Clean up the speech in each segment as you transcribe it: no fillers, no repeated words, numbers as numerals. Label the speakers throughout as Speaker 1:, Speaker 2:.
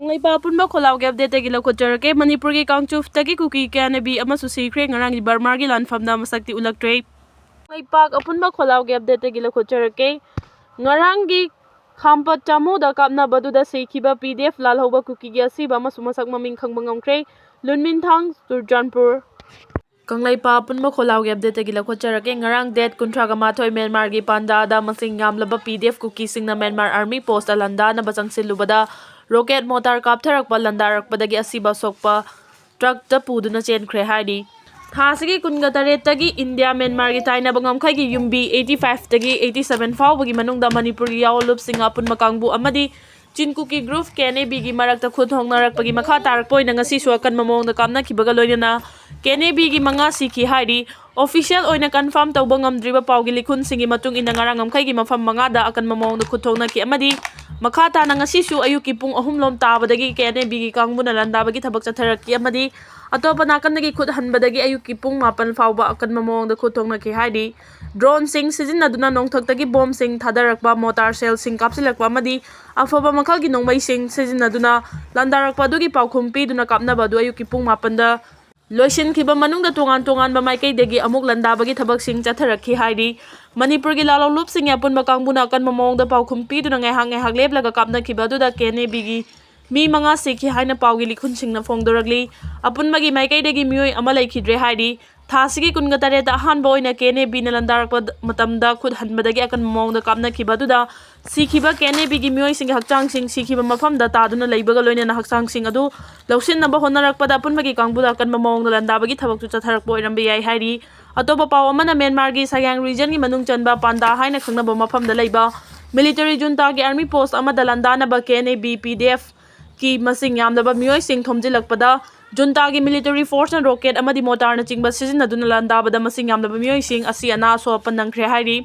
Speaker 1: Kanglaipa punba kholau gap de tegi lokhojarake Manipur gi Kangchuf tagi Kuki Kanabi amasu sikre ngarang Burma gi lanfamda masakti ulaktre. Kanglaipa apunba kholau gap de tegi lokhojarake ngarang gi Khampat Chamu da kapna baduda sekiba PDF lalhoba Kuki gi Asiba amasu masak maming khangba ngamkre Lunminthang Surjanpur. Kanglaipa punba kholau gap de tegi lokhojarake ngarang det kuntraga mathoi Myanmar gi panda da masing yamlaba PDF Kuki singna Myanmar Army Post alanda na basang silubada rocket motor kaptharakpa landarakpadagi Asiba sokpa truck da puduna chenkre hairi. Thasigi kunga taretagi India Myanmar gi taina bangamkhai gi yumbi 85 tagi 87 fawbagi manungda Manipur gi yawlup singa pun makangbu amadi Kuki group KNB gi marakta khud hongnarakpagi makha tarakpoina ngasi suakan mamongda kamna khibaga loinana KNB gi manga sikhi hairi. Official oina confirm tawba ngamdriba pawgi likhun singi matung ina ngarang ngamkhai gi mafam manga da akan mamongda khud hongnaki amadi makha tana ngasisu ayuki pung ahumlom tabadagi KNB gi kangbuna landabagi thabak chatharaki amadi atopa nakandagi khud hanbadagi ayuki pung 8 fawba akan mamongda khud hongnaki hairi. Drone sing sizinaduna nongthaktagi bomb sing thadarakpa motor cell sing kapsilakpa amadi afaba makhalgi nongmai sing sizinaduna landarakpa dugi paukhumpi duna kapnaba du ayuki pung 8 da Loishin kiba manungda tongan ba maikai degi amuk landabagi thabak sing chatharakhi hairi. Manipur gi lalolup sing yapun makangbuna kan mamongda paukhumpi duna ngai hak leplaga kapna kiba duda KNB gi mi manga sikhi haina pawgi likhun singna fongdoragli apun magi maikai degi mioi ama laikhidre hairi. Thasigi kunga tareta ahanba oina KNB na landarakpa matamda khud hanbadagi akan mamongda kapna kiba duda sikhiba KNB gi mioi sing hakchang sing sikhiba mafamda taduna leibaga loinana hakchang sing adu lausinnaba honarakpada apun magi kangbuda akan mamongda landabagi thabak chu chatharakpa oirambe yai hairi. Atopa paw amana Myanmar gi Sayang region gi manung chanba panda haina khangnaba mafamda leiba military junta gi army post amada landanaba KNB PDF ki masing yamdaba mioi sing thomjilakpada junta gi military force na rocket amadi motor na chingba sizinaduna landabada masing yamdaba mioi sing asi ana so panangkhre hairi.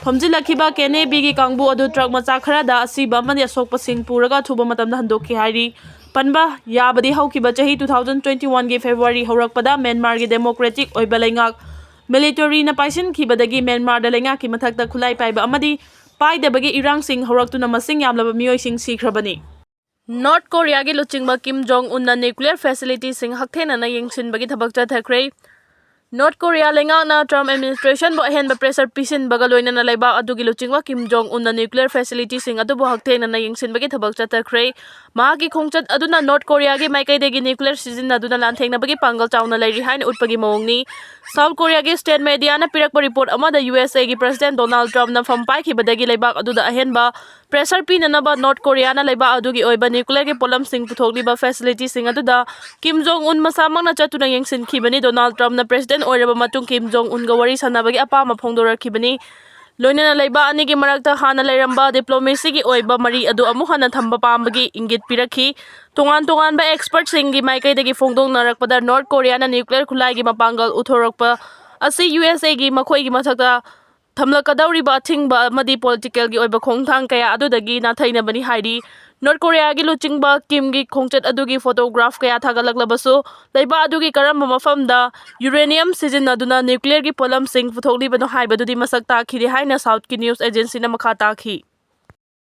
Speaker 1: Thomjilakhiba KNB gi kangbu adu truck macha kharada Asiba amadi asokpa sing puraga thuba matamda handokhi hairi. Panba yabadi haukiba chahi 2021 gi February horakpada Myanmar gi democratic oiba leingak military na paisin khibadagi Myanmar da leingak ki mathakta khulai paiba amadi paidabagi irang sing horaktuna masing yamlaba mioi sing sikhrabani. North Korea gi luchingba Kim Jong Un na nuclear facility sing hakthena na yengsinbagi thabak chathakre. North Korea lenga na Trump administration bo ahen ba pressure pisin baga loina na laiba adugi luchingwa Kim Jong Un na nuclear facility sing adu bo hakthena na yengsinbagi thabak chathakre. Mahagi khongchat aduna North Korea gi maikai degi nuclear season aduna lanthengna bagi pangal chawna lairi hain utpagi mawngni. South Korea gi state media na pirakpa report amada USA gi President Donald Trump na fampai khibadagi laibak aduda ahen ba pressure pinanaba North Korea na laiba adugi oiba nuclear gi polam sing puthokliba facility sing aduda Kim Jong Un masamang na chatuna yengsin khibani Donald Trump na president oiraba matung Kim Jong Un ga wari sanabagi apama phongdorakhibani. Loinana laiba ani gi marakta hana lairamba diplomacy gi oiba mari adu amu hana thamba pambagi ingit pirakhi. Tongan ba expert sing gi maikai dagi phongdong narakpada North Korea na nuclear khulai gi mapangal uthorakpa asi USA gi makhoi gi mathakta thamlakadauriba thingba amadi political gi oiba khongthang kaya adudagi na thaina bani hairi. North Korea gi luchingba Kim gi khongchat adugi photograph kaya thagalaklabasu laiba adugi karamba mafamda uranium sizinaduna nuclear gi polam sing puthokliba no haibadudi masak takhiri haina South ki news agency na makha takhi.